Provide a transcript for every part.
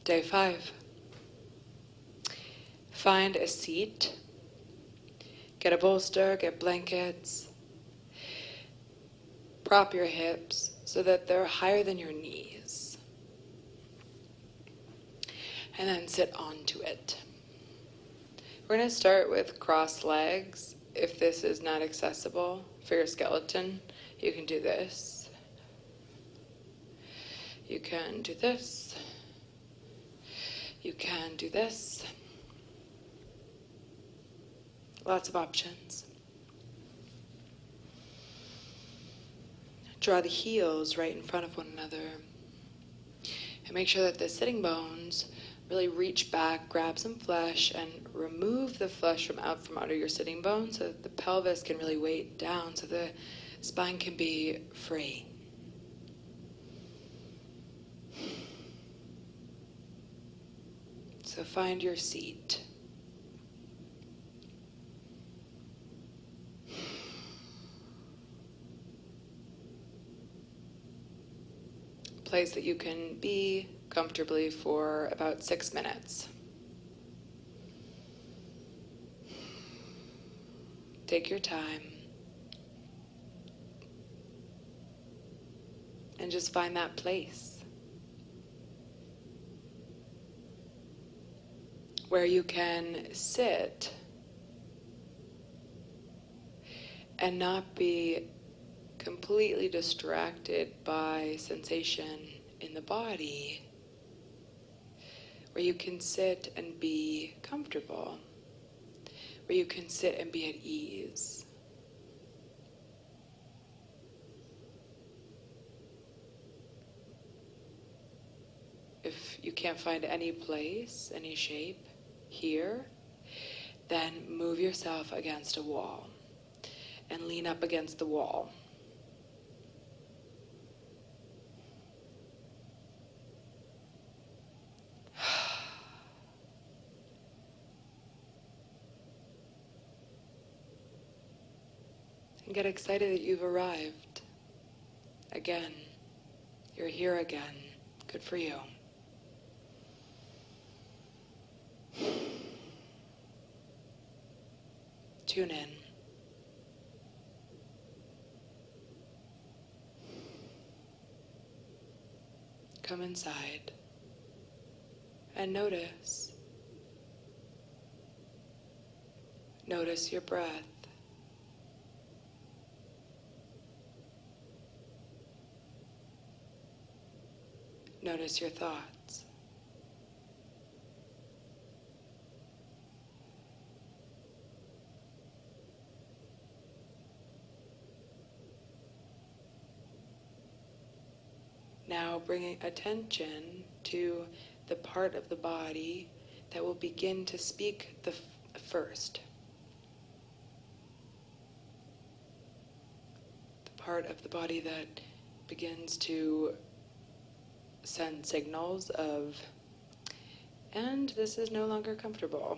Day 5. Find a seat. Get a bolster, get blankets. Prop your hips so that they're higher than your knees. And then sit onto it. We're going to start with crossed legs. If this is not accessible for your skeleton, you can do this. You can do this. You can do this. Lots of options. Draw the heels right in front of one another. And make sure that the sitting bones really reach back, grab some flesh, and remove the flesh from under your sitting bones so that the pelvis can really weight down so the spine can be free. So find your seat. Place that you can be comfortably for about 6 minutes. Take your time and just find that place where you can sit and not be completely distracted by sensation in the body, where you can sit and be comfortable, where you can sit and be at ease. If you can't find any place, any shape here, then move yourself against a wall and lean up against the wall. And get excited that you've arrived. Again, you're here again. Good for you. Tune in. Come inside and notice. Notice your breath. Notice your thoughts. Now bringing attention to the part of the body that will begin to speak the first. The part of the body that begins to send signals of, and this is no longer comfortable.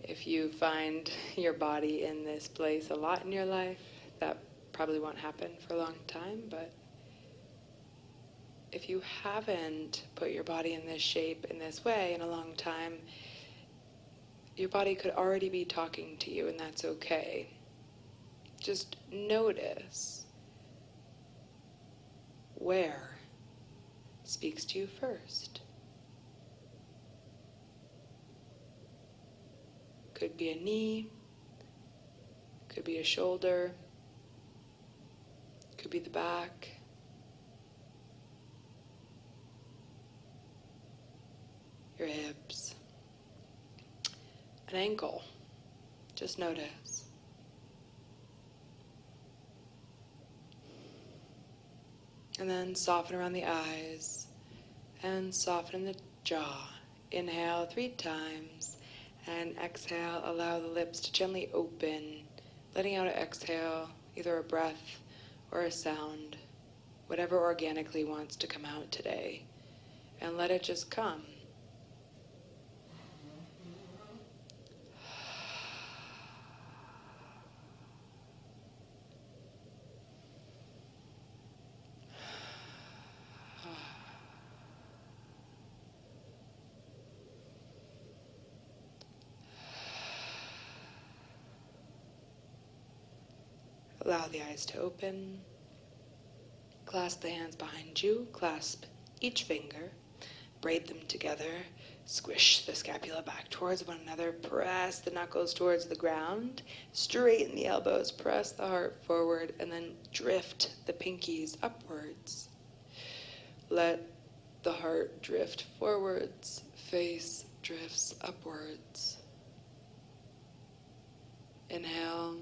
If you find your body in this place a lot in your life, that probably won't happen for a long time, but if you haven't put your body in this shape, in this way, in a long time, your body could already be talking to you, and that's okay. Just notice where speaks to you first. Could be a knee, could be a shoulder, could be the back. Your hips. An ankle. Just notice. And then soften around the eyes and soften the jaw. Inhale 3 times and exhale. Allow the lips to gently open, letting out an exhale, either a breath or a sound, whatever organically wants to come out today. And let it just come. Allow the eyes to open. Clasp the hands behind you. Clasp each finger. Braid them together. Squish the scapula back towards one another. Press the knuckles towards the ground. Straighten the elbows. Press the heart forward. And then drift the pinkies upwards. Let the heart drift forwards. Face drifts upwards. Inhale.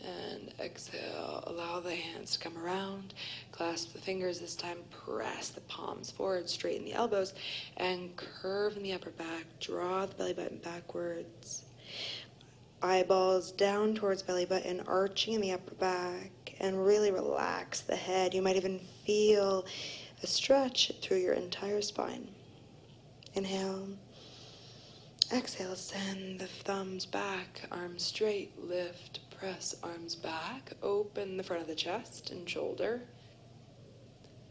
And exhale. Allow the hands to come around. Clasp the fingers this time. Press the palms forward. Straighten the elbows. And curve in the upper back. Draw the belly button backwards. Eyeballs down towards belly button. Arching in the upper back. And really relax the head. You might even feel a stretch through your entire spine. Inhale. Exhale. Send the thumbs back. Arms straight. Lift. Press arms back, open the front of the chest and shoulder,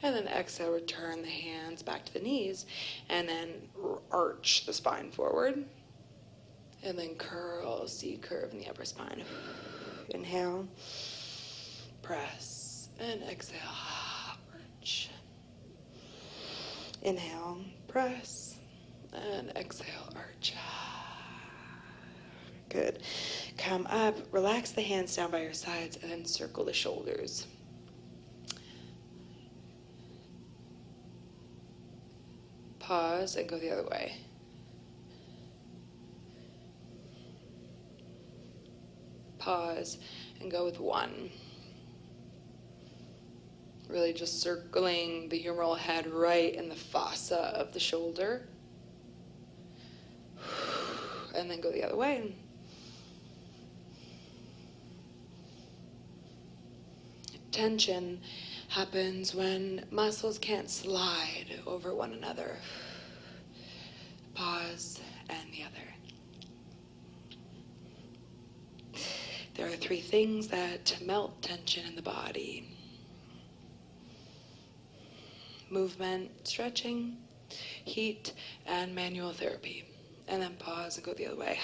and then exhale, return the hands back to the knees, and then arch the spine forward, and then curl, C-curve in the upper spine. Inhale, press, and exhale, arch. Inhale, press, and exhale, arch. Good. Come up, relax the hands down by your sides, and then circle the shoulders. Pause and go the other way. Pause and go with one. Really just circling the humeral head right in the fossa of the shoulder. And then go the other way. Tension happens when muscles can't slide over one another. Pause and the other. There are 3 things that melt tension in the body: movement, stretching, heat, and manual therapy. And then pause and go the other way.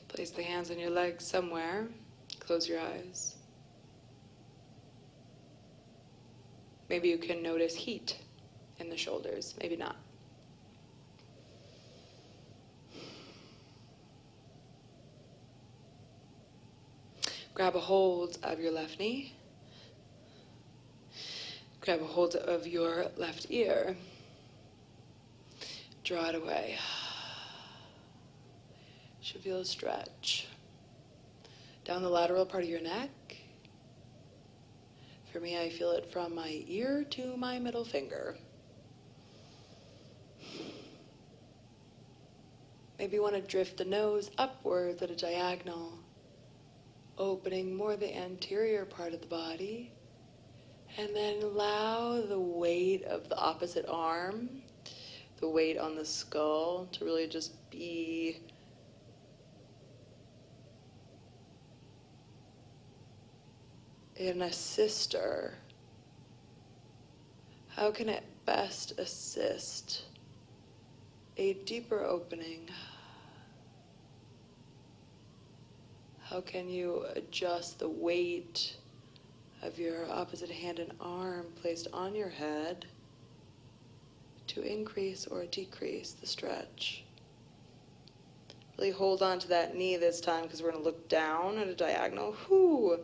Place the hands on your legs somewhere. Close your eyes. Maybe you can notice heat in the shoulders, maybe not. Grab a hold of your left knee. Grab a hold of your left ear. Draw it away. Should feel a stretch down the lateral part of your neck. For me, I feel it from my ear to my middle finger. Maybe you want to drift the nose upwards at a diagonal, opening more the anterior part of the body, and then allow the weight of the opposite arm, the weight on the skull, to really just be an assister. How can it best assist a deeper opening? How can you adjust the weight of your opposite hand and arm placed on your head to increase or decrease the stretch? Really hold on to that knee this time, because we're going to look down at a diagonal. Whew.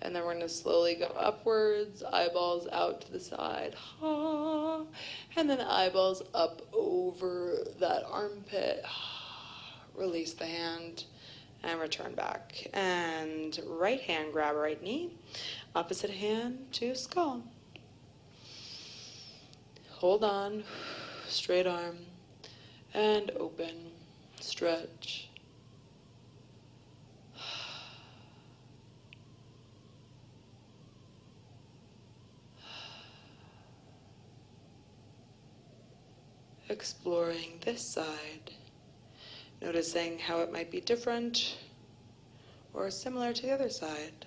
And then we're going to slowly go upwards, eyeballs out to the side. And then eyeballs up over that armpit. Release the hand and return back. And right hand, grab right knee. Opposite hand to skull. Hold on. Straight arm. And open. Stretch. Exploring this side, noticing how it might be different or similar to the other side.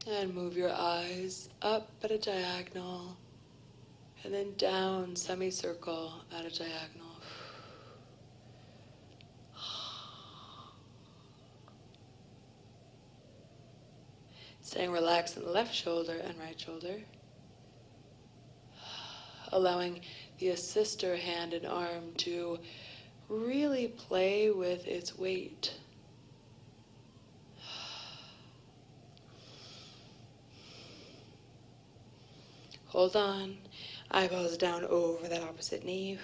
And move your eyes up at a diagonal and then down semicircle at a diagonal. Staying relaxed in the left shoulder and right shoulder. Allowing the assister hand and arm to really play with its weight. Hold on. Eyeballs down over that opposite knee.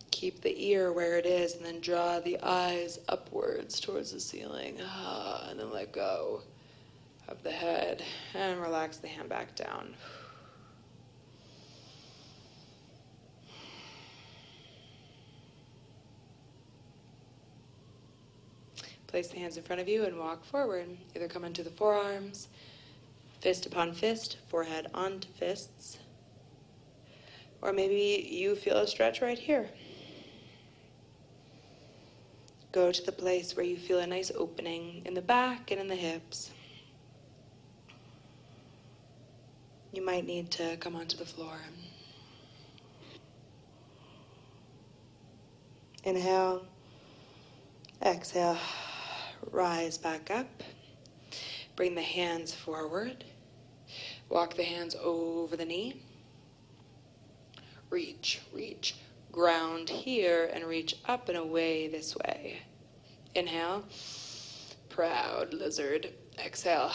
Keep the ear where it is and then draw the eyes upwards towards the ceiling. And then let go of the head and relax the hand back down. Place the hands in front of you and walk forward. Either come into the forearms, fist upon fist, forehead onto fists, or maybe you feel a stretch right here. Go to the place where you feel a nice opening in the back and in the hips. You might need to come onto the floor. Inhale, exhale, rise back up. Bring the hands forward. Walk the hands over the knee. Reach, reach. Ground here and reach up and away this way. Inhale, proud lizard. Exhale,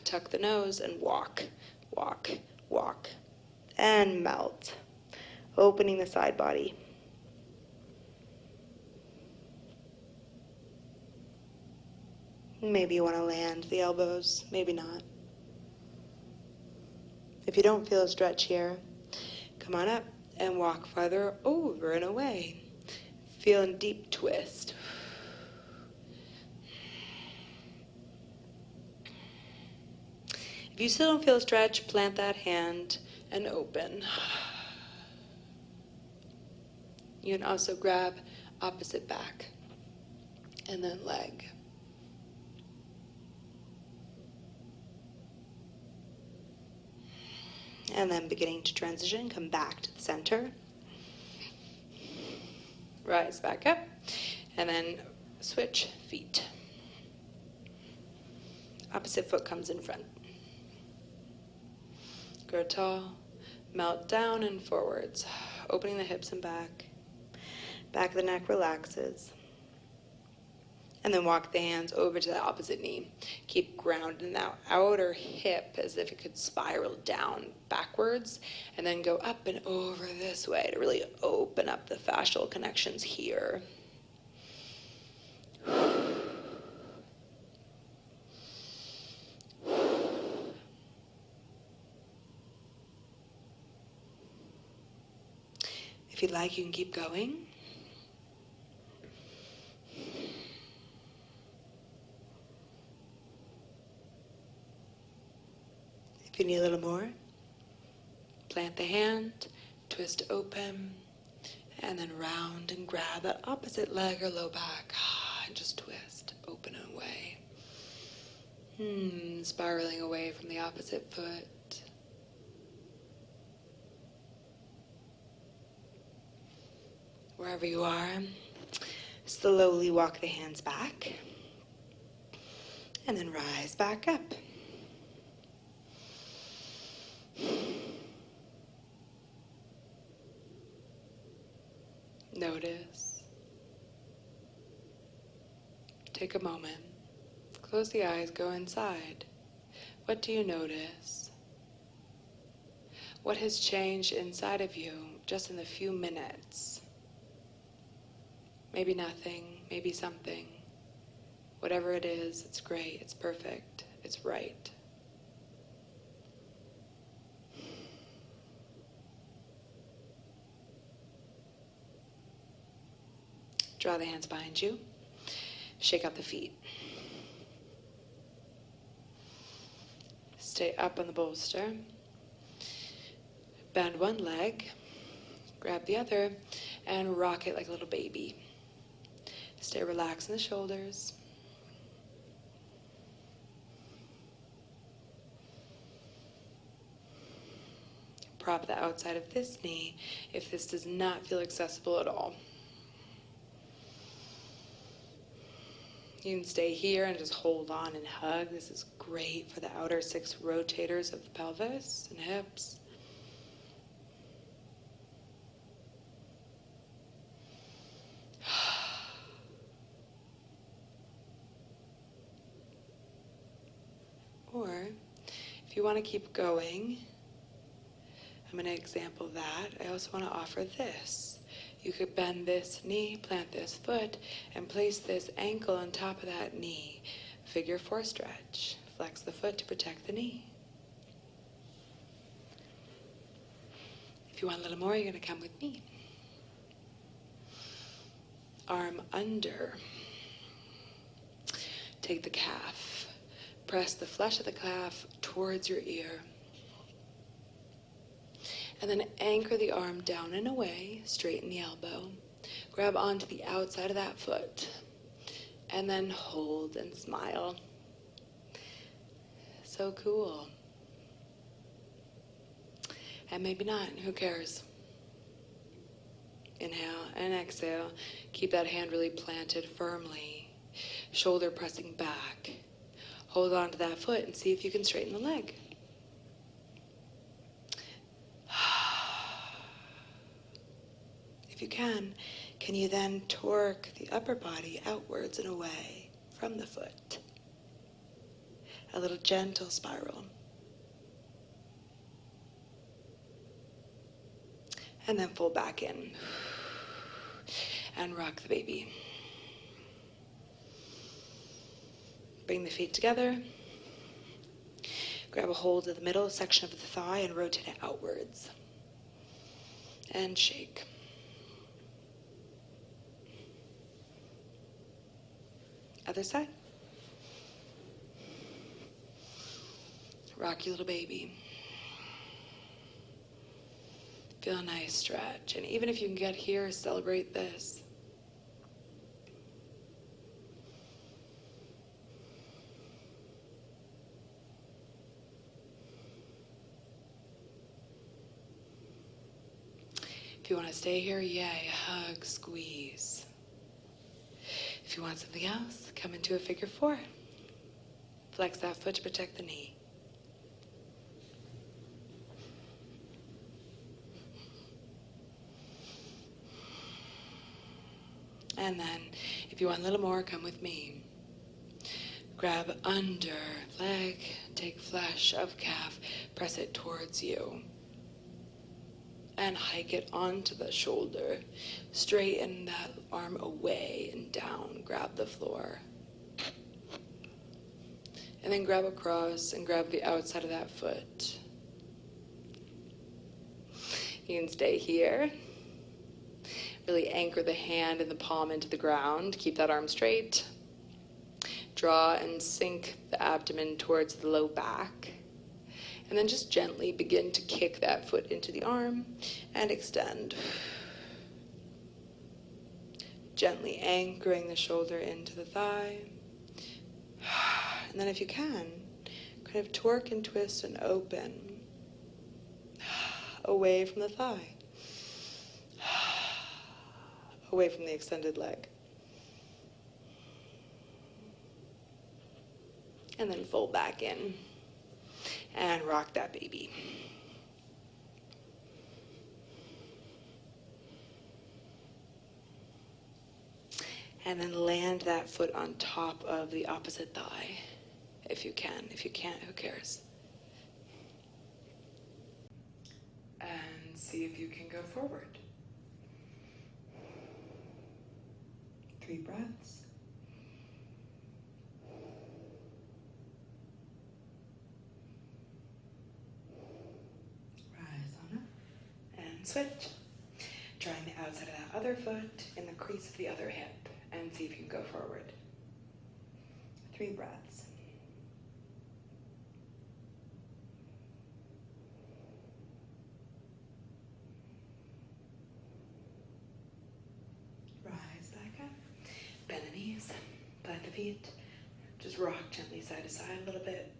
tuck the nose and walk, walk, walk. And melt, opening the side body. Maybe you want to land the elbows, maybe not. If you don't feel a stretch here, come on up and walk farther over and away. Feel a deep twist. If you still don't feel a stretch, plant that hand and open. You can also grab opposite back and then leg. And then beginning to transition, come back to the center. Rise back up, and then switch feet. Opposite foot comes in front. Grow tall, melt down and forwards, opening the hips and back. Back of the neck relaxes. And then walk the hands over to the opposite knee. Keep grounding that outer hip as if it could spiral down backwards, and then go up and over this way to really open up the fascial connections here. If you'd like, you can keep going. If you need a little more, plant the hand, twist open, and then round and grab that opposite leg or low back. And just twist, open and away. Spiraling away from the opposite foot. Wherever you are, slowly walk the hands back, and then rise back up. Notice. Take a moment. Close the eyes, go inside. What do you notice? What has changed inside of you just in the few minutes? Maybe nothing, maybe something. Whatever it is, it's great, it's perfect, it's right. Draw the hands behind you. Shake out the feet. Stay up on the bolster. Bend one leg. Grab the other and rock it like a little baby. Stay relaxed in the shoulders. Prop the outside of this knee if this does not feel accessible at all. You can stay here and just hold on and hug. This is great for the outer 6 rotators of the pelvis and hips. Or, if you want to keep going, I'm going to example that. I also want to offer this. You could bend this knee, plant this foot, and place this ankle on top of that knee. Figure 4 stretch. Flex the foot to protect the knee. If you want a little more, you're going to come with me. Arm under. Take the calf. Press the flesh of the calf towards your ear. And then anchor the arm down and away, straighten the elbow. Grab onto the outside of that foot. And then hold and smile. So cool. And maybe not, who cares? Inhale and exhale. Keep that hand really planted firmly. Shoulder pressing back. Hold on to that foot and see if you can straighten the leg. If you can you then torque the upper body outwards and away from the foot? A little gentle spiral. And then fold back in. And rock the baby. Bring the feet together. Grab a hold of the middle section of the thigh and rotate it outwards. And shake. Other side. Rock your little baby. Feel a nice stretch. And even if you can get here, celebrate this. If you want to stay here, yay, hug, squeeze. If you want something else, come into a figure 4. Flex that foot to protect the knee. And then, if you want a little more, come with me. Grab under leg, take flesh of calf, press it towards you. And hike it onto the shoulder. Straighten that arm away and down. Grab the floor. And then grab across and grab the outside of that foot. You can stay here. Really anchor the hand and the palm into the ground. Keep that arm straight. Draw and sink the abdomen towards the low back. And then just gently begin to kick that foot into the arm and extend. Gently anchoring the shoulder into the thigh. And then if you can, kind of torque and twist and open away from the thigh. Away from the extended leg. And then fold back in. And rock that baby. And then land that foot on top of the opposite thigh, if you can. If you can't, who cares? And see if you can go forward. 3 breaths. Switch. Drawing the outside of that other foot in the crease of the other hip and see if you can go forward. 3 breaths. Rise back up. Bend feet. Just rock gently side to side a little bit.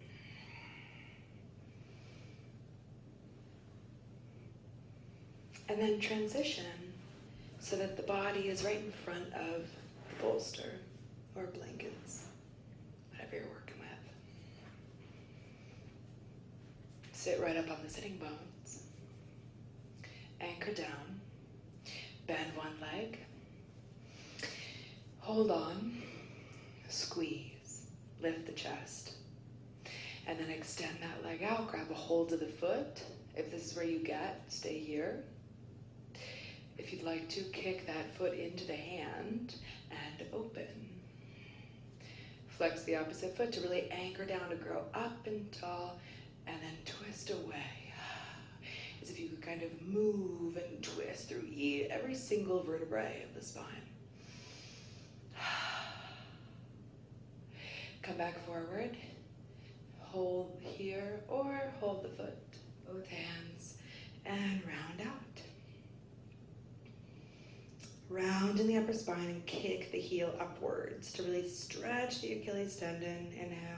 And then transition so that the body is right in front of the bolster or blankets, whatever you're working with. Sit right up on the sitting bones. Anchor down. Bend one leg. Hold on. Squeeze. Lift the chest. And then extend that leg out. Grab a hold of the foot. If this is where you get, stay here. If you'd like to, kick that foot into the hand and open. Flex the opposite foot to really anchor down to grow up and tall, and then twist away. As if you could kind of move and twist through every single vertebrae of the spine. Come back forward. Hold here or hold the foot, both hands, and round out. Round in the upper spine and kick the heel upwards to really stretch the Achilles tendon. Inhale.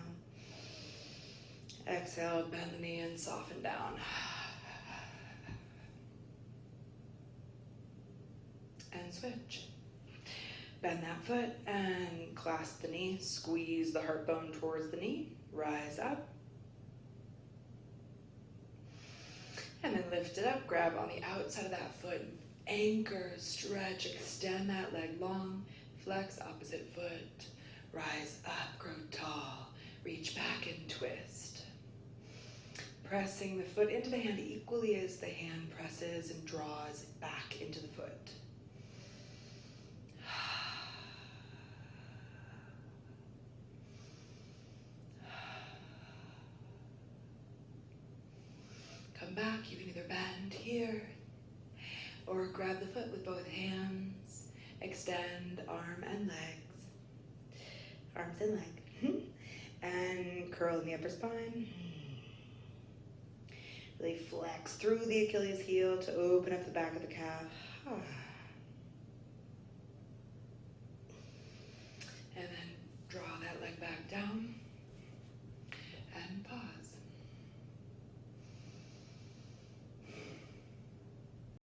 Exhale, bend the knee and soften down. And switch. Bend that foot and clasp the knee. Squeeze the heart bone towards the knee. Rise up. And then lift it up. Grab on the outside of that foot. Anchor, stretch, extend that leg long, flex opposite foot, rise up, grow tall, reach back and twist. Pressing the foot into the hand equally as the hand presses and draws back into the foot. Come back, you can either bend here, or grab the foot with both hands, extend arm and legs, arms and leg, and curl in the upper spine. Really flex through the Achilles heel to open up the back of the calf. And then draw that leg back down.